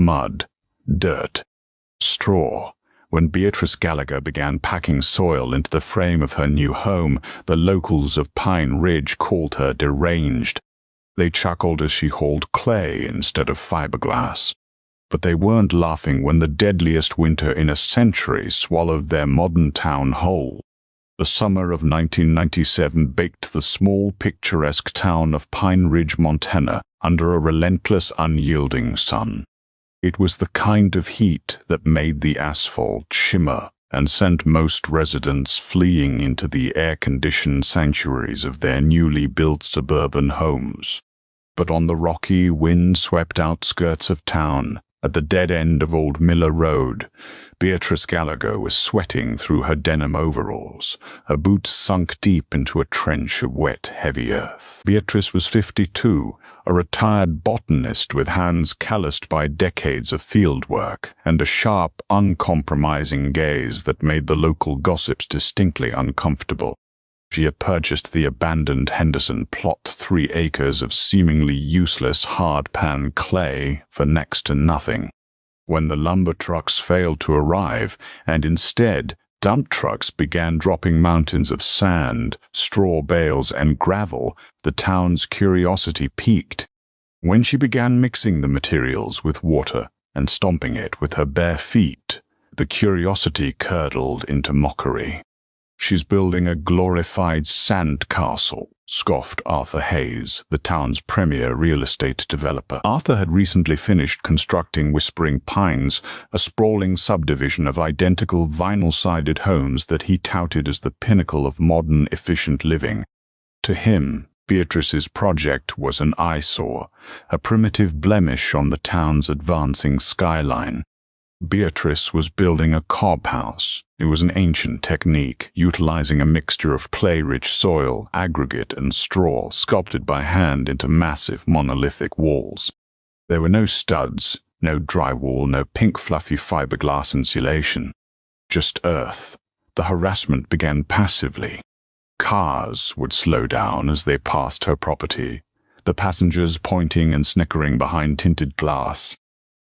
mud, dirt, straw. When Beatrice Gallagher began packing soil into the frame of her new home, the locals of Pine Ridge called her deranged. They chuckled as she hauled clay instead of fiberglass. But they weren't laughing when the deadliest winter in a century swallowed their modern town whole. The summer of 1997 baked the small, picturesque town of Pine Ridge, Montana, under a relentless, unyielding sun. It was the kind of heat that made the asphalt shimmer and sent most residents fleeing into the air-conditioned sanctuaries of their newly built suburban homes. But on the rocky, wind-swept outskirts of town, at the dead end of Old Miller Road, Beatrice Gallagher was sweating through her denim overalls, her boots sunk deep into a trench of wet, heavy earth. Beatrice was 52, a retired botanist with hands calloused by decades of field work and a sharp, uncompromising gaze that made the local gossips distinctly uncomfortable. She had purchased the abandoned Henderson plot, 3 acres of seemingly useless hard-pan clay, for next to nothing. When the lumber trucks failed to arrive, and instead dump trucks began dropping mountains of sand, straw bales, and gravel, the town's curiosity peaked. When she began mixing the materials with water and stomping it with her bare feet, the curiosity curdled into mockery. "She's building a glorified sand castle," scoffed Arthur Hayes, the town's premier real estate developer. Arthur had recently finished constructing Whispering Pines, a sprawling subdivision of identical vinyl-sided homes that he touted as the pinnacle of modern, efficient living. To him, Beatrice's project was an eyesore, a primitive blemish on the town's advancing skyline. Beatrice was building a cob house. It was an ancient technique, utilizing a mixture of clay-rich soil, aggregate, and straw sculpted by hand into massive monolithic walls. There were no studs, no drywall, no pink fluffy fiberglass insulation. Just earth. The harassment began passively. Cars would slow down as they passed her property, the passengers pointing and snickering behind tinted glass.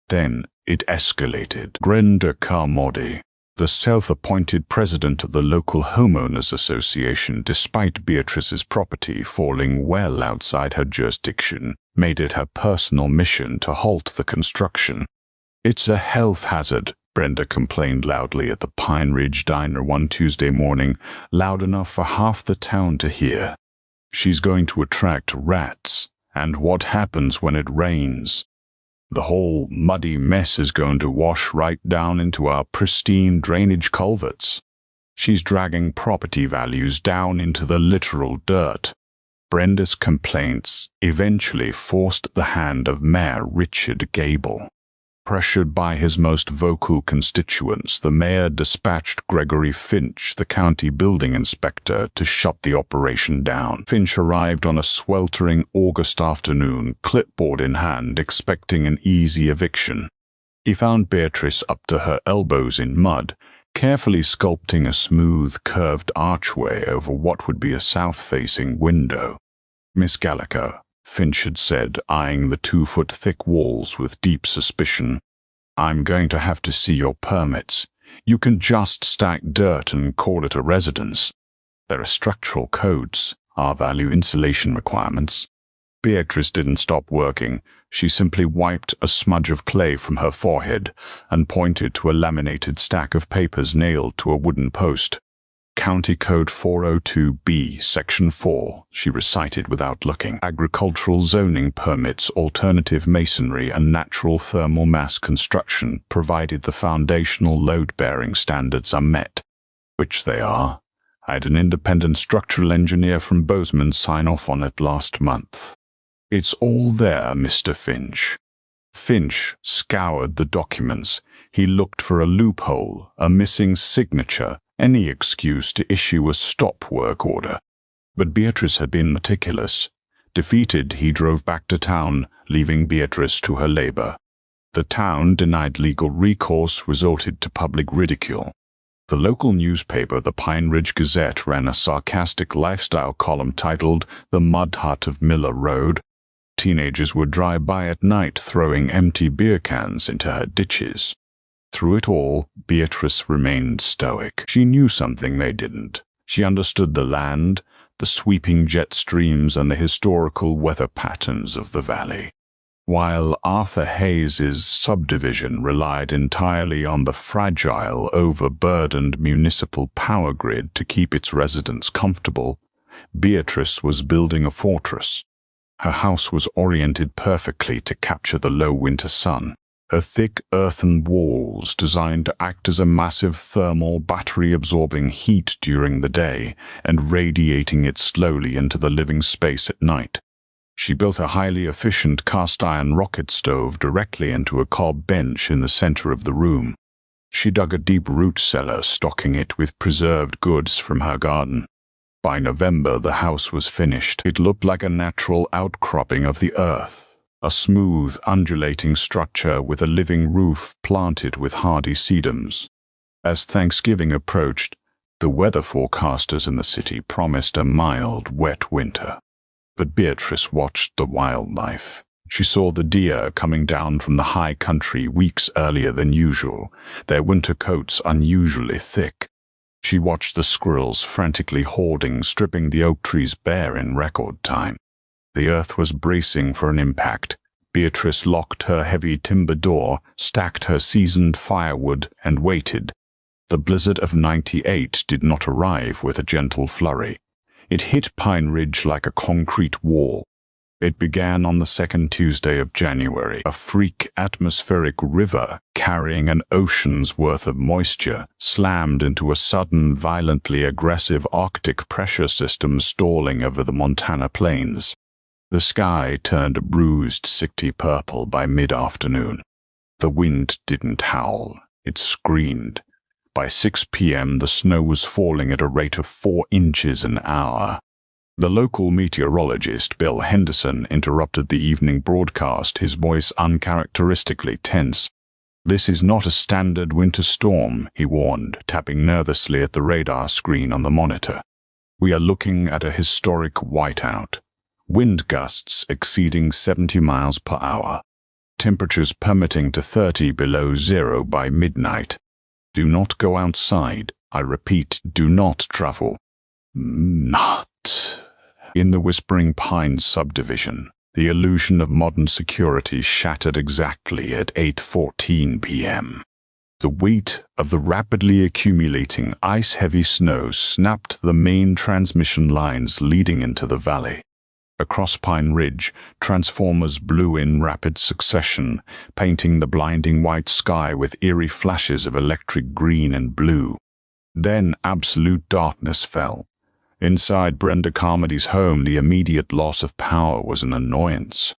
Then it escalated. Brenda Carmody, the self-appointed president of the local homeowners association, despite Beatrice's property falling well outside her jurisdiction, made it her personal mission to halt the construction. "It's a health hazard," Brenda complained loudly at the Pine Ridge Diner one Tuesday morning, loud enough for half the town to hear. "She's going to attract rats, and what happens when it rains? The whole muddy mess is going to wash right down into our pristine drainage culverts. She's dragging property values down into the literal dirt." Brenda's complaints eventually forced the hand of Mayor Richard Gable. Pressured by his most vocal constituents, the mayor dispatched Gregory Finch, the county building inspector, to shut the operation down. Finch arrived on a sweltering August afternoon, clipboard in hand, expecting an easy eviction. He found Beatrice up to her elbows in mud, carefully sculpting a smooth, curved archway over what would be a south-facing window. "Miss Gallagher," Finch had said, eyeing the 2-foot-thick walls with deep suspicion, "I'm going to have to see your permits. You can just stack dirt and call it a residence. There are structural codes, R-value insulation requirements." Beatrice didn't stop working. She simply wiped a smudge of clay from her forehead and pointed to a laminated stack of papers nailed to a wooden post. "County Code 402B, Section 4, she recited without looking. "Agricultural zoning permits, alternative masonry, and natural thermal mass construction, provided the foundational load-bearing standards are met." "Which they are. I had an independent structural engineer from Bozeman sign off on it last month." "It's all there, Mr. Finch." Finch scoured the documents. He looked for a loophole, a missing signature, any excuse to issue a stop work order. But Beatrice had been meticulous. Defeated, he drove back to town, leaving Beatrice to her labor. The town, denied legal recourse, resorted to public ridicule. The local newspaper, the Pine Ridge Gazette, ran a sarcastic lifestyle column titled "The Mud Hut of Miller Road." teenagers would drive by at night throwing empty beer cans into her ditches. Through it all, Beatrice remained stoic. She knew something they didn't. She understood the land, the sweeping jet streams, and the historical weather patterns of the valley. While Arthur Hayes's subdivision relied entirely on the fragile, overburdened municipal power grid to keep its residents comfortable, Beatrice was building a fortress. Her house was oriented perfectly to capture the low winter sun. Her thick earthen walls designed to act as a massive thermal battery absorbing heat during the day and radiating it slowly into the living space at night. She built a highly efficient cast-iron rocket stove directly into a cob bench in the center of the room. She dug a deep root cellar, stocking it with preserved goods from her garden. By November, the house was finished. It looked like a natural outcropping of the earth, a smooth, undulating structure with a living roof planted with hardy sedums. As Thanksgiving approached, the weather forecasters in the city promised a mild, wet winter. But Beatrice watched the wildlife. She saw the deer coming down from the high country weeks earlier than usual, their winter coats unusually thick. She watched the squirrels frantically hoarding, stripping the oak trees bare in record time. The earth was bracing for an impact. Beatrice locked her heavy timber door, stacked her seasoned firewood, and waited. The blizzard of '98 did not arrive with a gentle flurry. It hit Pine Ridge like a concrete wall. It began on the second Tuesday of January. A freak atmospheric river carrying an ocean's worth of moisture slammed into a sudden, violently aggressive Arctic pressure system stalling over the Montana plains. The sky turned a bruised, sickly purple by mid-afternoon. The wind didn't howl. It screamed. By 6 p.m., the snow was falling at a rate of 4 inches an hour. The local meteorologist, Bill Henderson, interrupted the evening broadcast, his voice uncharacteristically tense. "This is not a standard winter storm," he warned, tapping nervously at the radar screen on the monitor. "We are looking at a historic whiteout. Wind gusts exceeding 70 miles per hour. Temperatures plummeting to 30 below zero by midnight. Do not go outside. I repeat, do not travel." Not. In the Whispering Pines subdivision, the illusion of modern security shattered exactly at 8:14 p.m. The weight of the rapidly accumulating ice-heavy snow snapped the main transmission lines leading into the valley. Across Pine Ridge, transformers blew in rapid succession, painting the blinding white sky with eerie flashes of electric green and blue. Then absolute darkness fell. Inside Brenda Carmody's home, the immediate loss of power was an annoyance.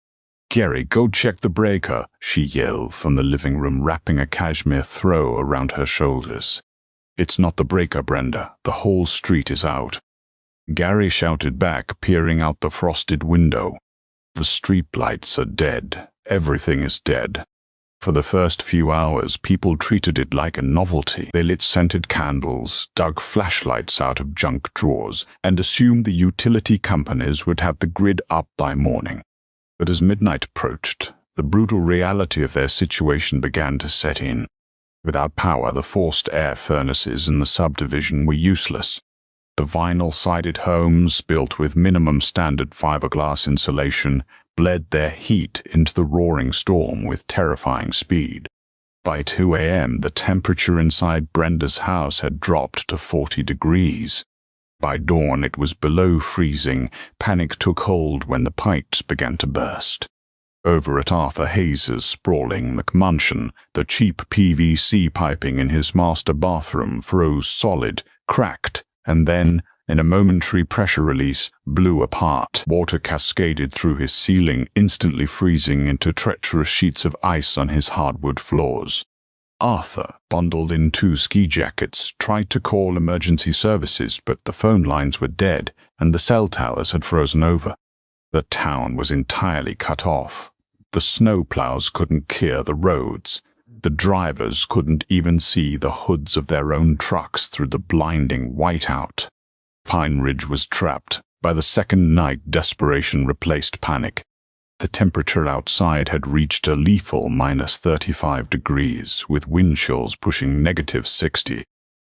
"Gary, go check the breaker," she yelled from the living room, wrapping a cashmere throw around her shoulders. "It's not the breaker, Brenda. The whole street is out." Gary shouted back, peering out the frosted window. "The street lights are dead. Everything is dead." For the first few hours, people treated it like a novelty. They lit scented candles, dug flashlights out of junk drawers, and assumed the utility companies would have the grid up by morning. But as midnight approached, the brutal reality of their situation began to set in. Without power, the forced air furnaces in the subdivision were useless. The vinyl-sided homes, built with minimum standard fiberglass insulation, bled their heat into the roaring storm with terrifying speed. By 2 a.m., the temperature inside Brenda's house had dropped to 40 degrees. By dawn, it was below freezing. Panic took hold when the pipes began to burst. Over at Arthur Hayes's sprawling McMansion, the cheap PVC piping in his master bathroom froze solid, cracked, and then, in a momentary pressure release, blew apart. Water cascaded through his ceiling, instantly freezing into treacherous sheets of ice on his hardwood floors. Arthur, bundled in 2 ski jackets, tried to call emergency services, but the phone lines were dead and the cell towers had frozen over. The town was entirely cut off. The snowplows couldn't clear the roads. The drivers couldn't even see the hoods of their own trucks through the blinding whiteout. Pine Ridge was trapped. By the second night, desperation replaced panic. The temperature outside had reached a lethal -35 degrees, with wind chills pushing -60.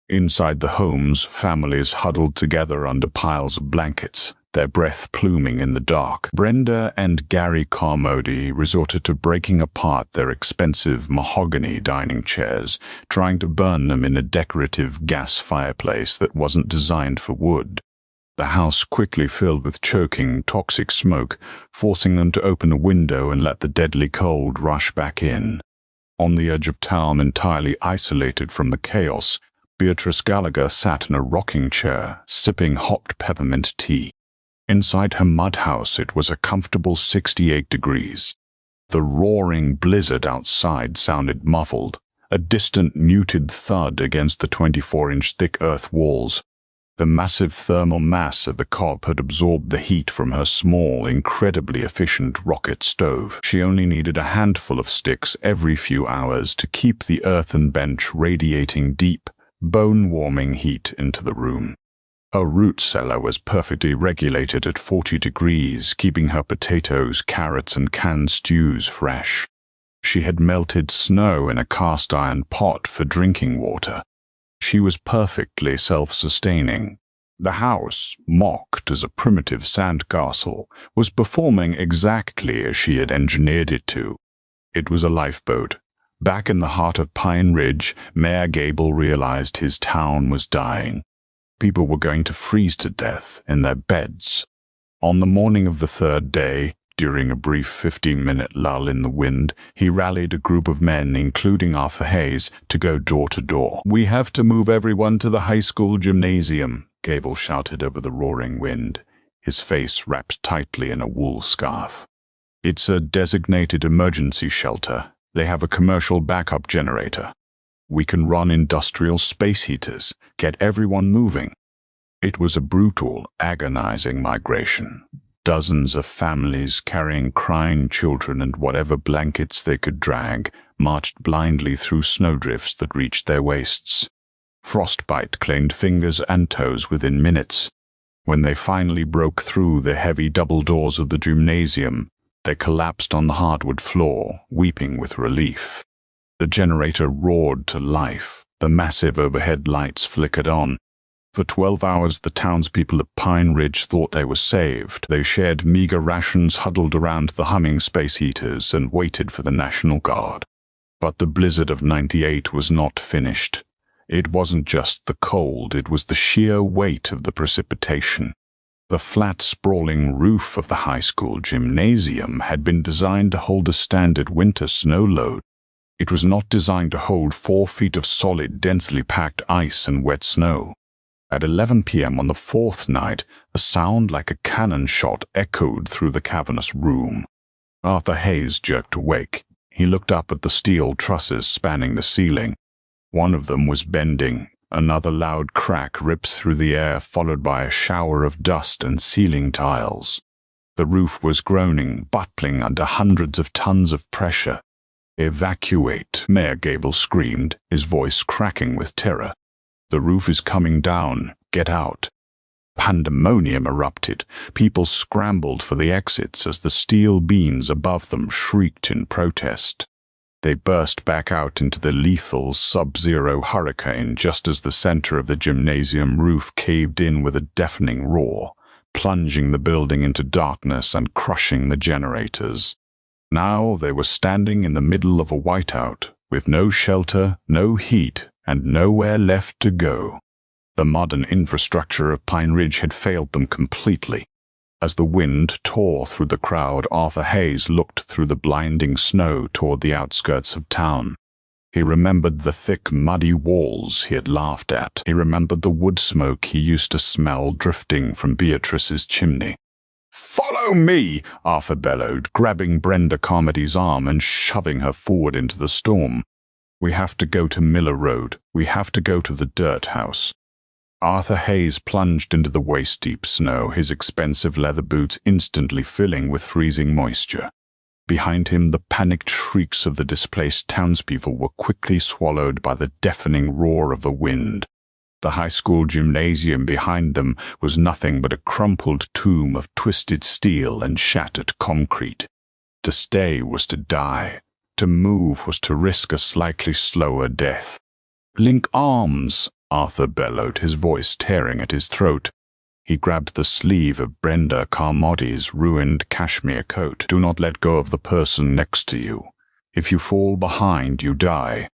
Inside the homes, families huddled together under piles of blankets, their breath pluming in the dark. Brenda and Gary Carmody resorted to breaking apart their expensive mahogany dining chairs, trying to burn them in a decorative gas fireplace that wasn't designed for wood. The house quickly filled with choking, toxic smoke, forcing them to open a window and let the deadly cold rush back in. On the edge of town, entirely isolated from the chaos, Beatrice Gallagher sat in a rocking chair, sipping hot peppermint tea. Inside her mud house, it was a comfortable 68 degrees. The roaring blizzard outside sounded muffled, a distant muted thud against the 24-inch thick earth walls. The massive thermal mass of the cob had absorbed the heat from her small, incredibly efficient rocket stove. She only needed a handful of sticks every few hours to keep the earthen bench radiating deep, bone-warming heat into the room. Her root cellar was perfectly regulated at 40 degrees, keeping her potatoes, carrots, and canned stews fresh. She had melted snow in a cast-iron pot for drinking water. She was perfectly self-sustaining. The house, mocked as a primitive sandcastle, was performing exactly as she had engineered it to. It was a lifeboat. Back in the heart of Pine Ridge, Mayor Gable realized his town was dying. People were going to freeze to death in their beds. On the morning of the third day, during a brief 15-minute lull in the wind, he rallied a group of men, including Arthur Hayes, to go door to door. "We have to move everyone to the high school gymnasium," Gable shouted over the roaring wind, his face wrapped tightly in a wool scarf. "It's a designated emergency shelter. They have a commercial backup generator. We can run industrial space heaters, get everyone moving." It was a brutal, agonizing migration. Dozens of families carrying crying children and whatever blankets they could drag marched blindly through snowdrifts that reached their waists. Frostbite claimed fingers and toes within minutes. When they finally broke through the heavy double doors of the gymnasium, they collapsed on the hardwood floor, weeping with relief. The generator roared to life. The massive overhead lights flickered on. For 12 hours, the townspeople at Pine Ridge thought they were saved. They shared meager rations, huddled around the humming space heaters, and waited for the National Guard. But the blizzard of '98 was not finished. It wasn't just the cold, it was the sheer weight of the precipitation. The flat, sprawling roof of the high school gymnasium had been designed to hold a standard winter snow load. It was not designed to hold 4 feet of solid, densely packed ice and wet snow. At 11 p.m. on the fourth night, a sound like a cannon shot echoed through the cavernous room. Arthur Hayes jerked awake. He looked up at the steel trusses spanning the ceiling. One of them was bending. Another loud crack ripped through the air, followed by a shower of dust and ceiling tiles. The roof was groaning, buckling under hundreds of tons of pressure. "Evacuate," Mayor Gable screamed, his voice cracking with terror. "The roof is coming down. Get out." Pandemonium erupted. People scrambled for the exits as the steel beams above them shrieked in protest. They burst back out into the lethal sub-zero hurricane just as the center of the gymnasium roof caved in with a deafening roar, plunging the building into darkness and crushing the generators. Now they were standing in the middle of a whiteout, with no shelter, no heat, and nowhere left to go. The modern infrastructure of Pine Ridge had failed them completely. As the wind tore through the crowd, Arthur Hayes looked through the blinding snow toward the outskirts of town. He remembered the thick, muddy walls he had laughed at. He remembered the wood smoke he used to smell drifting from Beatrice's chimney. "Follow me!" Arthur bellowed, grabbing Brenda Carmody's arm and shoving her forward into the storm. "We have to go to Miller Road. We have to go to the dirt house." Arthur Hayes plunged into the waist-deep snow, his expensive leather boots instantly filling with freezing moisture. Behind him, the panicked shrieks of the displaced townspeople were quickly swallowed by the deafening roar of the wind. The high school gymnasium behind them was nothing but a crumpled tomb of twisted steel and shattered concrete. To stay was to die. To move was to risk a slightly slower death. "Link arms," Arthur bellowed, his voice tearing at his throat. He grabbed the sleeve of Brenda Carmody's ruined cashmere coat. "Do not let go of the person next to you. If you fall behind, you die."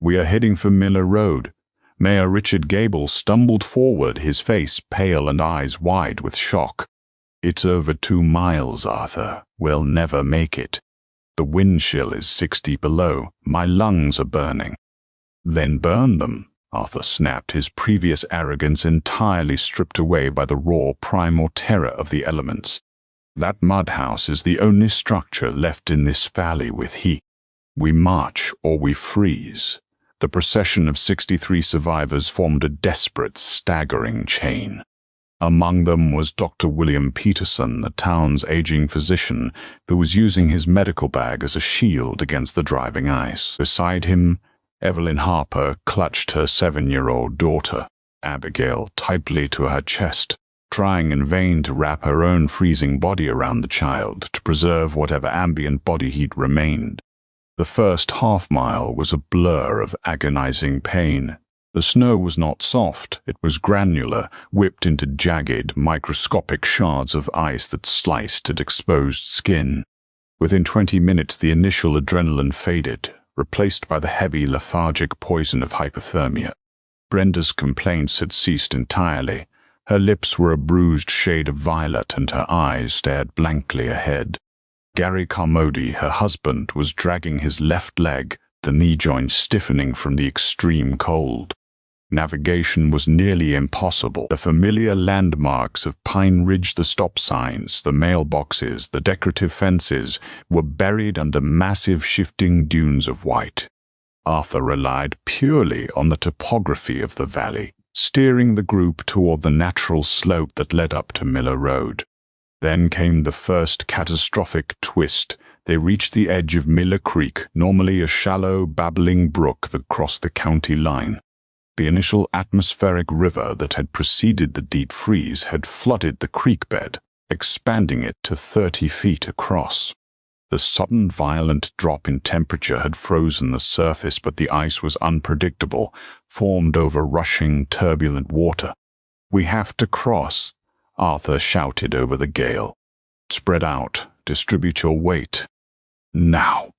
"We are heading for Miller Road." Mayor Richard Gable stumbled forward, his face pale and eyes wide with shock. "It's over 2 miles, Arthur. We'll never make it. The wind chill is 60 below. My lungs are burning." "Then burn them," Arthur snapped, his previous arrogance entirely stripped away by the raw primal terror of the elements. "That mud house is the only structure left in this valley with heat. We march or we freeze." The procession of 63 survivors formed a desperate, staggering chain. Among them was Dr. William Peterson, the town's aging physician, who was using his medical bag as a shield against the driving ice. Beside him, Evelyn Harper clutched her 7-year-old daughter, Abigail, tightly to her chest, trying in vain to wrap her own freezing body around the child to preserve whatever ambient body heat remained. The first half-mile was a blur of agonizing pain. The snow was not soft, it was granular, whipped into jagged, microscopic shards of ice that sliced at exposed skin. Within 20 minutes the initial adrenaline faded, replaced by the heavy, lethargic poison of hypothermia. Brenda's complaints had ceased entirely. Her lips were a bruised shade of violet and her eyes stared blankly ahead. Gary Carmody, her husband, was dragging his left leg, the knee joint stiffening from the extreme cold. Navigation was nearly impossible. The familiar landmarks of Pine Ridge, the stop signs, the mailboxes, the decorative fences, were buried under massive shifting dunes of white. Arthur relied purely on the topography of the valley, steering the group toward the natural slope that led up to Miller Road. Then came the first catastrophic twist. They reached the edge of Miller Creek, normally a shallow, babbling brook that crossed the county line. The initial atmospheric river that had preceded the deep freeze had flooded the creek bed, expanding it to 30 feet across. The sudden violent drop in temperature had frozen the surface, but the ice was unpredictable, formed over rushing, turbulent water. "We have to cross," Arthur shouted over the gale. "Spread out, distribute your weight." "Now."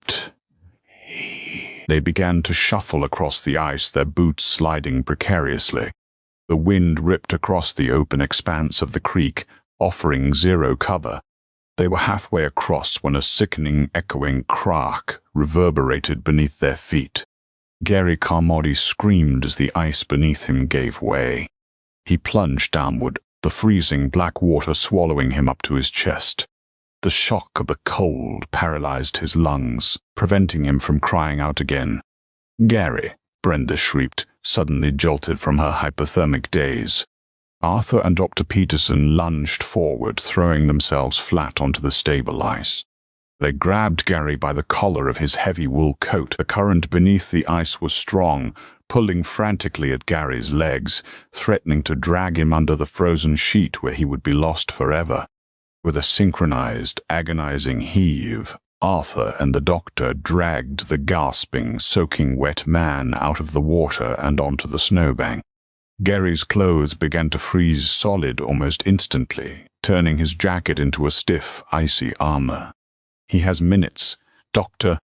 They began to shuffle across the ice, their boots sliding precariously. The wind ripped across the open expanse of the creek, offering zero cover. They were halfway across when a sickening, echoing crack reverberated beneath their feet. Gary Carmody screamed as the ice beneath him gave way. He plunged downward, the freezing black water swallowing him up to his chest. The shock of the cold paralyzed his lungs, preventing him from crying out again. "Gary," Brenda shrieked, suddenly jolted from her hypothermic daze. Arthur and Dr. Peterson lunged forward, throwing themselves flat onto the stable ice. They grabbed Gary by the collar of his heavy wool coat. The current beneath the ice was strong, pulling frantically at Gary's legs, threatening to drag him under the frozen sheet where he would be lost forever. With a synchronized, agonizing heave, Arthur and the doctor dragged the gasping, soaking wet man out of the water and onto the snowbank. Gary's clothes began to freeze solid almost instantly, turning his jacket into a stiff, icy armor. "He has minutes, Doctor,"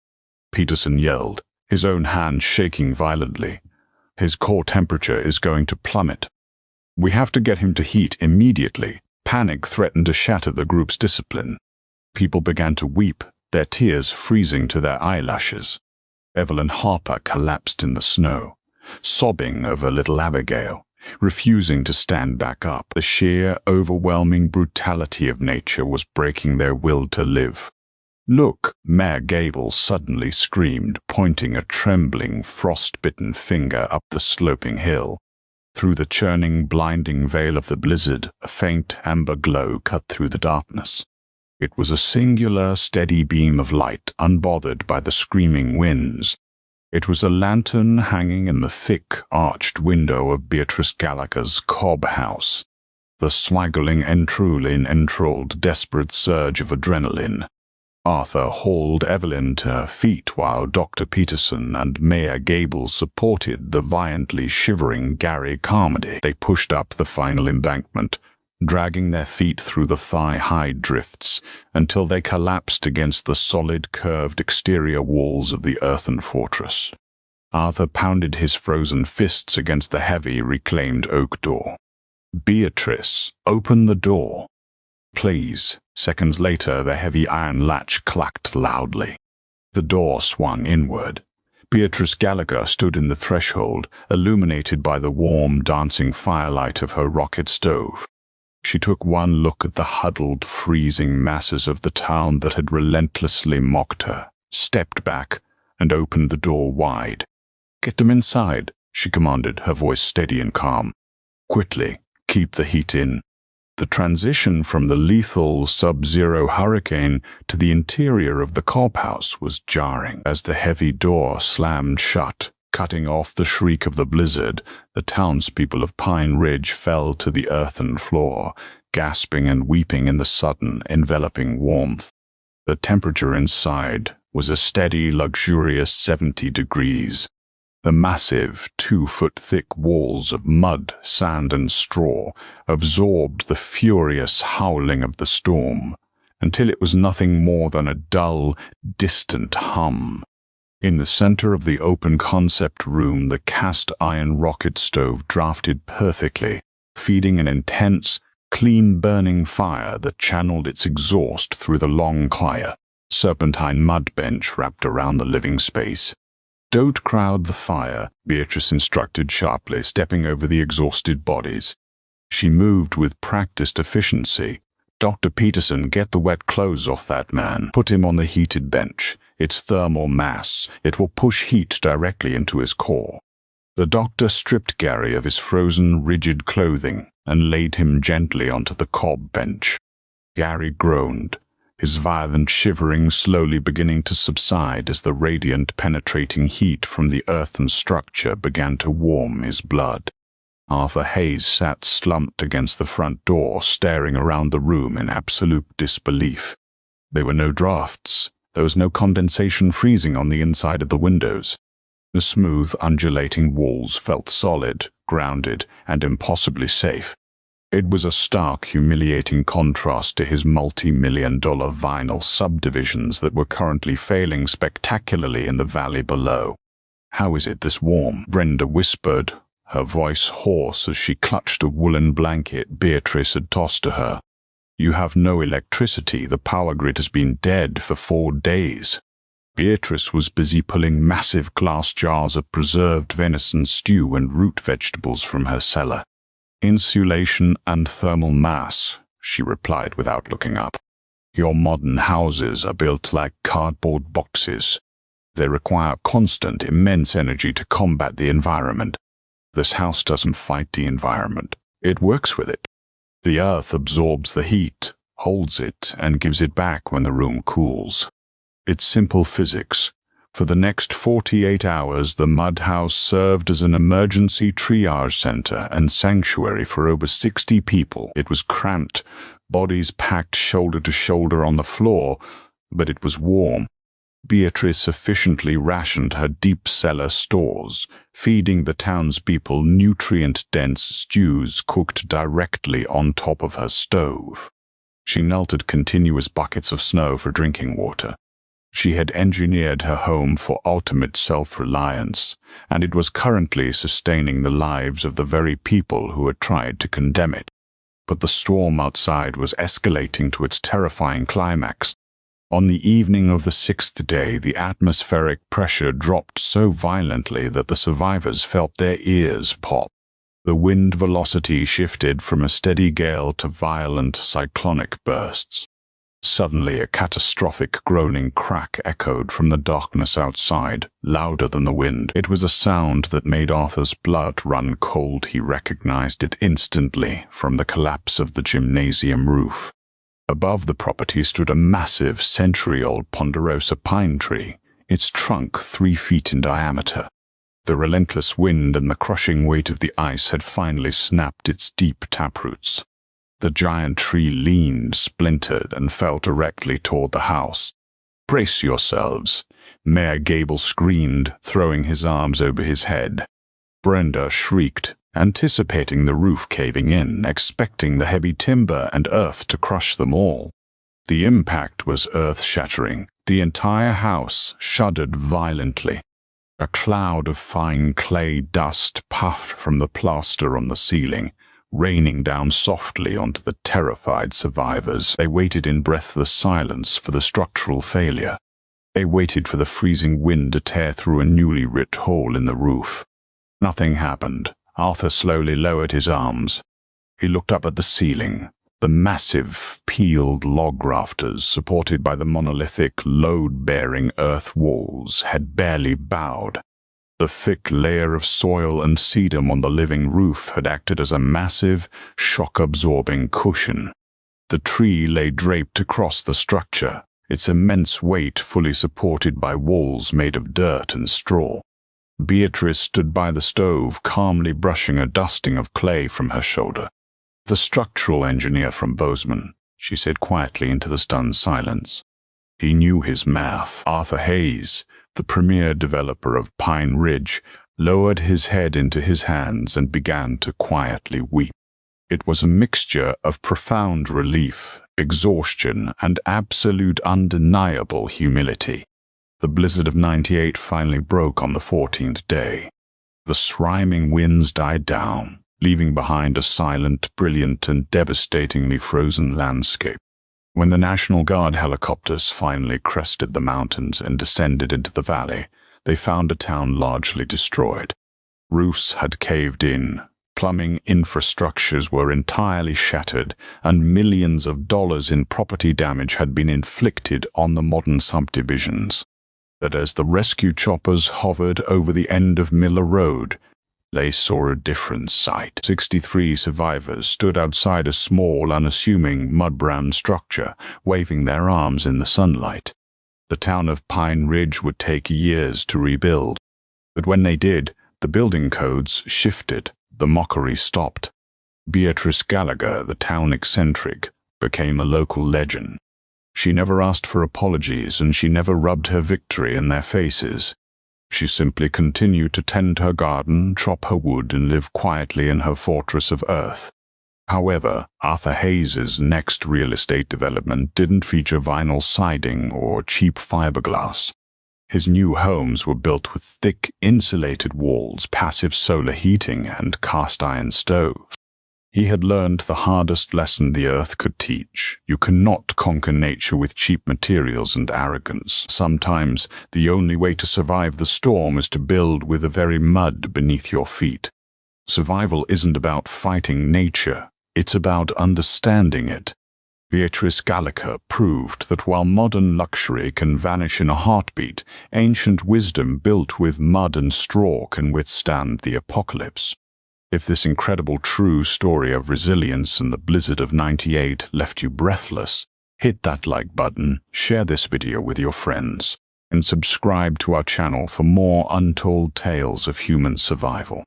Peterson yelled, his own hand shaking violently. "His core temperature is going to plummet. We have to get him to heat immediately." Panic threatened to shatter the group's discipline. People began to weep, their tears freezing to their eyelashes. Evelyn Harper collapsed in the snow, sobbing over little Abigail, refusing to stand back up. The sheer, overwhelming brutality of nature was breaking their will to live. "Look," Mayor Gable suddenly screamed, pointing a trembling, frost-bitten finger up the sloping hill. Through the churning, blinding veil of the blizzard, a faint amber glow cut through the darkness. It was a singular, steady beam of light, unbothered by the screaming winds. It was a lantern hanging in the thick, arched window of Beatrice Gallagher's cob house. The swaggling entrouille enthralled desperate surge of adrenaline. Arthur hauled Evelyn to her feet while Dr. Peterson and Mayor Gable supported the violently shivering Gary Carmody. They pushed up the final embankment, dragging their feet through the thigh-high drifts until they collapsed against the solid, curved exterior walls of the earthen fortress. Arthur pounded his frozen fists against the heavy, reclaimed oak door. "Beatrice, open the door." "Please." Seconds later, the heavy iron latch clacked loudly. The door swung inward. Beatrice Gallagher stood in the threshold, illuminated by the warm, dancing firelight of her rocket stove. She took one look at the huddled, freezing masses of the town that had relentlessly mocked her, stepped back, and opened the door wide. "Get them inside," she commanded, her voice steady and calm. "Quickly, keep the heat in." The transition from the lethal sub-zero hurricane to the interior of the cob house was jarring. As the heavy door slammed shut, cutting off the shriek of the blizzard, the townspeople of Pine Ridge fell to the earthen floor, gasping and weeping in the sudden, enveloping warmth. The temperature inside was a steady, luxurious 70 degrees. The massive, 2-foot-thick walls of mud, sand, and straw absorbed the furious howling of the storm, until it was nothing more than a dull, distant hum. In the center of the open concept room, the cast-iron rocket stove drafted perfectly, feeding an intense, clean-burning fire that channeled its exhaust through the long, clear, serpentine mud bench wrapped around the living space. "Don't crowd the fire," Beatrice instructed sharply, stepping over the exhausted bodies. She moved with practiced efficiency. "Dr. Peterson, get the wet clothes off that man. Put him on the heated bench. It's thermal mass. It will push heat directly into his core." The doctor stripped Gary of his frozen, rigid clothing and laid him gently onto the cob bench. Gary groaned, his violent shivering slowly beginning to subside as the radiant, penetrating heat from the earthen structure began to warm his blood. Arthur Hayes sat slumped against the front door, staring around the room in absolute disbelief. There were no drafts. There was no condensation freezing on the inside of the windows. The smooth, undulating walls felt solid, grounded, and impossibly safe. It was a stark, humiliating contrast to his multi-million-dollar vinyl subdivisions that were currently failing spectacularly in the valley below. "How is it this warm?" Brenda whispered, her voice hoarse as she clutched a woolen blanket Beatrice had tossed to her. "You have no electricity. The power grid has been dead for 4 days." Beatrice was busy pulling massive glass jars of preserved venison stew and root vegetables from her cellar. "Insulation and thermal mass," she replied without looking up. "Your modern houses are built like cardboard boxes. They require constant, immense energy to combat the environment. This house doesn't fight the environment. It works with it. The earth absorbs the heat, holds it, and gives it back when the room cools. It's simple physics. For the next 48 hours, the mud house served as an emergency triage center and sanctuary for over 60 people. It was cramped, bodies packed shoulder to shoulder on the floor, but it was warm. Beatrice efficiently rationed her deep cellar stores, feeding the townspeople nutrient-dense stews cooked directly on top of her stove. She melted continuous buckets of snow for drinking water. She had engineered her home for ultimate self-reliance, and it was currently sustaining the lives of the very people who had tried to condemn it. But the storm outside was escalating to its terrifying climax. On the evening of the 6th day, the atmospheric pressure dropped so violently that the survivors felt their ears pop. The wind velocity shifted from a steady gale to violent cyclonic bursts. Suddenly, a catastrophic groaning crack echoed from the darkness outside, louder than the wind. It was a sound that made Arthur's blood run cold. He recognized it instantly from the collapse of the gymnasium roof. Above the property stood a massive, century-old ponderosa pine tree, its trunk 3 feet in diameter. The relentless wind and the crushing weight of the ice had finally snapped its deep taproots. The giant tree leaned, splintered, and fell directly toward the house. "Brace yourselves," Mayor Gable screamed, throwing his arms over his head. Brenda shrieked, anticipating the roof caving in, expecting the heavy timber and earth to crush them all. The impact was earth-shattering. The entire house shuddered violently. A cloud of fine clay dust puffed from the plaster on the ceiling, raining down softly onto the terrified survivors. They waited in breathless silence for the structural failure. They waited for the freezing wind to tear through a newly ripped hole in the roof. Nothing happened. Arthur slowly lowered his arms. He looked up at the ceiling. The massive, peeled log rafters, supported by the monolithic, load-bearing earth walls, had barely bowed. The thick layer of soil and sedum on the living roof had acted as a massive, shock-absorbing cushion. The tree lay draped across the structure, its immense weight fully supported by walls made of dirt and straw. Beatrice stood by the stove, calmly brushing a dusting of clay from her shoulder. "The structural engineer from Bozeman," she said quietly into the stunned silence. He knew his math. Arthur Hayes, the premier developer of Pine Ridge, lowered his head into his hands and began to quietly weep. It was a mixture of profound relief, exhaustion, and absolute undeniable humility. The blizzard of '98 finally broke on the 14th day. The sriming winds died down, leaving behind a silent, brilliant, and devastatingly frozen landscape. When the National Guard helicopters finally crested the mountains and descended into the valley, they found a town largely destroyed. Roofs had caved in, plumbing infrastructures were entirely shattered, and millions of dollars in property damage had been inflicted on the modern subdivisions. But as the rescue choppers hovered over the end of Miller Road, they saw a different sight. 63 survivors stood outside a small, unassuming, mud-brown structure, waving their arms in the sunlight. The town of Pine Ridge would take years to rebuild. But when they did, the building codes shifted. The mockery stopped. Beatrice Gallagher, the town eccentric, became a local legend. She never asked for apologies, and she never rubbed her victory in their faces. She simply continued to tend her garden, chop her wood, and live quietly in her fortress of earth. However, Arthur Hayes's next real estate development didn't feature vinyl siding or cheap fiberglass. His new homes were built with thick, insulated walls, passive solar heating, and cast-iron stoves. He had learned the hardest lesson the earth could teach. You cannot conquer nature with cheap materials and arrogance. Sometimes, the only way to survive the storm is to build with the very mud beneath your feet. Survival isn't about fighting nature. It's about understanding it. Beatrice Gallagher proved that while modern luxury can vanish in a heartbeat, ancient wisdom built with mud and straw can withstand the apocalypse. If this incredible true story of resilience and the blizzard of '98 left you breathless, hit that like button, share this video with your friends, and subscribe to our channel for more untold tales of human survival.